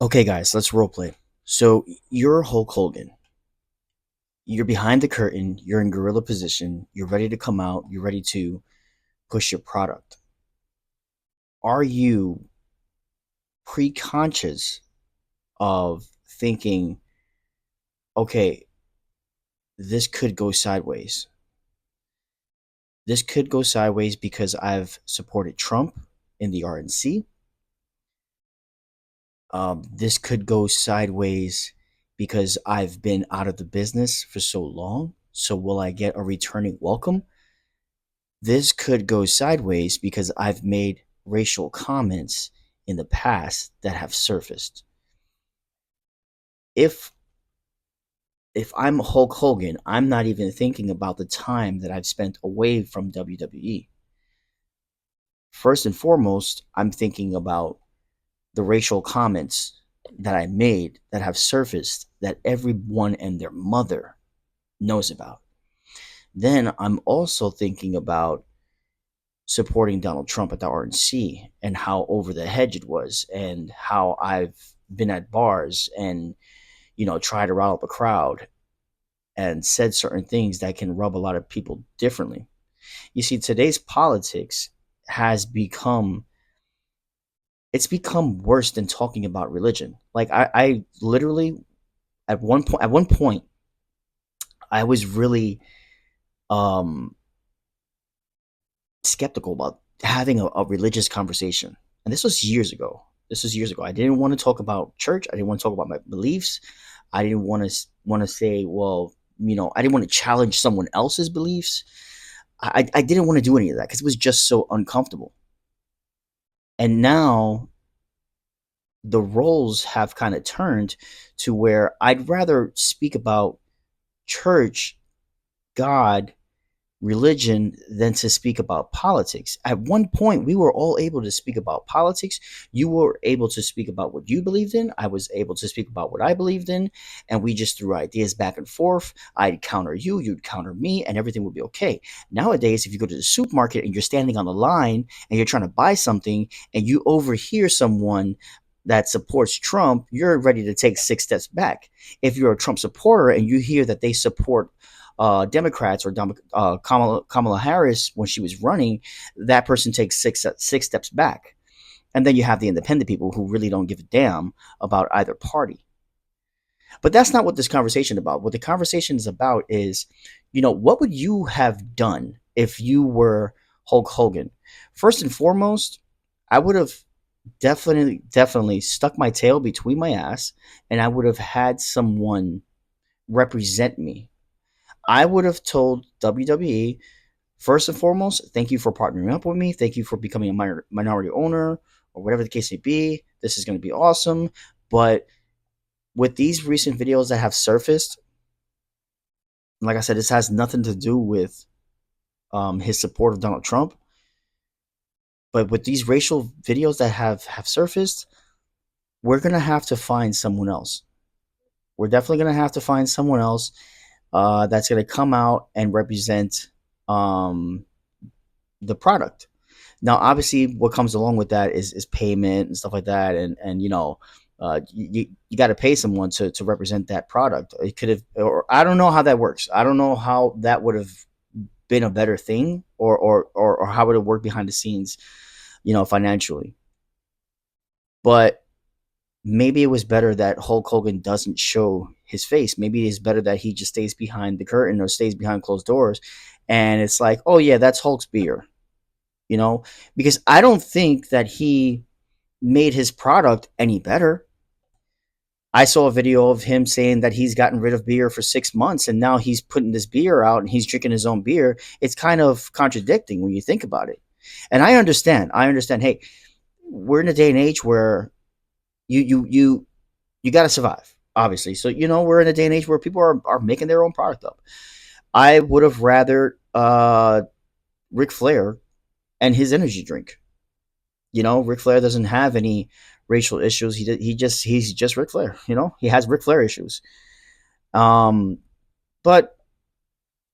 Okay, guys, let's role play. So you're Hulk Hogan. You're behind the curtain. You're in gorilla position. You're ready to come out. You're ready to push your product. Are you pre-conscious of thinking, okay, this could go sideways? This could go sideways because I've supported Trump in the RNC. This could go sideways because I've been out of the business for so long. So will I get a returning welcome? This could go sideways because I've made racial comments in the past that have surfaced. If if I'm Hulk Hogan, I'm not even thinking about the time that I've spent away from WWE. First and foremost, I'm thinking about the racial comments that I made that have surfaced that everyone and their mother knows about. Then I'm also thinking about supporting Donald Trump at the RNC and how over the hedge it was, and how I've been at bars and tried to rile up a crowd and said certain things that can rub a lot of people differently. You see, today's politics has become it's become worse than talking about religion. Like I literally at one point I was really um skeptical about having a religious conversation. And this was years ago. This was years ago. I didn't want to talk about church. I didn't want to talk about my beliefs. I didn't want to say, well, I didn't want to challenge someone else's beliefs. I didn't want to do any of that because it was just so uncomfortable. And now the roles have kind of turned to where I'd rather speak about church, God, religion than to speak about politics. At one point, we were all able to speak about politics. You were able to speak about what you believed in. I was able to speak about what I believed in. And we just threw ideas back and forth. I'd counter you, you'd counter me, and everything would be okay. Nowadays, if you go to the supermarket and you're standing on the line and you're trying to buy something and you overhear someone that supports Trump, you're ready to take 6 steps back. If you're a Trump supporter and you hear that they support Democrats or Kamala Harris when she was running, that person takes six steps back. And then you have the independent people who really don't give a damn about either party. But that's not what this conversation is about. What the conversation is about is, what would you have done if you were Hulk Hogan? First and foremost, I would have definitely stuck my tail between my ass, and I would have had someone represent me. I would have told WWE, first and foremost, thank you for partnering up with me. Thank you for becoming a minority owner or whatever the case may be. This is going to be awesome. But with these recent videos that have surfaced, like I said, this has nothing to do with his support of Donald Trump. But with these racial videos that have surfaced, we're going to have to find someone else. We're definitely going to have to find someone else that's going to come out and represent um, the product. Now, obviously, what comes along with that is payment and stuff like that, and you got to pay someone to represent that product. It could have, or I don't know how that works. I don't know how that would have been a better thing, or how would it work behind the scenes, financially. But maybe it was better that Hulk Hogan doesn't show his face. Maybe it's better that he just stays behind the curtain or stays behind closed doors, and it's like, oh yeah, that's Hulk's beer, because I don't think that he made his product any better. I saw a video of him saying that he's gotten rid of beer for 6 months and now he's putting this beer out and he's drinking his own beer. It's kind of contradicting when you think about it. And I understand. I understand. Hey, we're in a day and age where you got to survive, obviously. So we're in a day and age where people are making their own product up. I would have rather Ric Flair and his energy drink. Ric Flair doesn't have any racial issues. He's just Ric Flair. He has Ric Flair issues. Um, but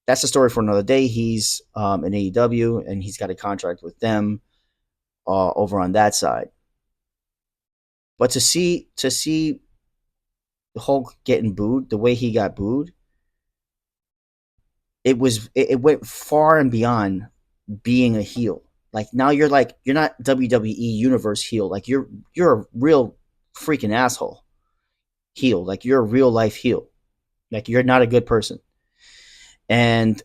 that's a story for another day. He's in AEW and he's got a contract with them over on that side. But to see Hulk getting booed the way he got booed, it went far and beyond being a heel. Like you're not WWE Universe heel. Like you're a real freaking asshole heel. Like you're a real life heel. Like you're not a good person. And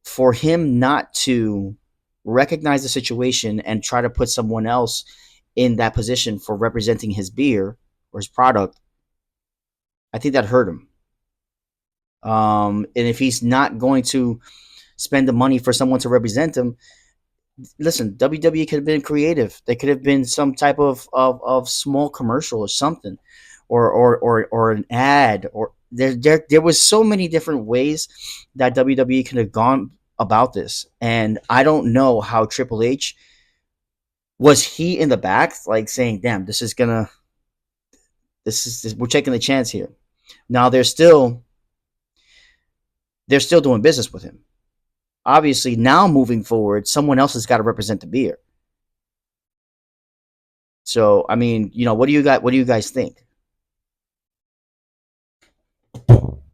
for him not to recognize the situation and try to put someone else in that position for representing his beer or his product, I think that hurt him. And if he's not going to spend the money for someone to represent him, listen, WWE could have been creative. There could have been some type of small commercial or something, or an ad, or there was so many different ways that WWE could have gone about this. And I don't know how Triple H, was he in the back like saying, "Damn, we're taking the chance here." Now they're still doing business with him. Obviously, now moving forward, someone else has got to represent the beer. So, I mean, what do you guys think?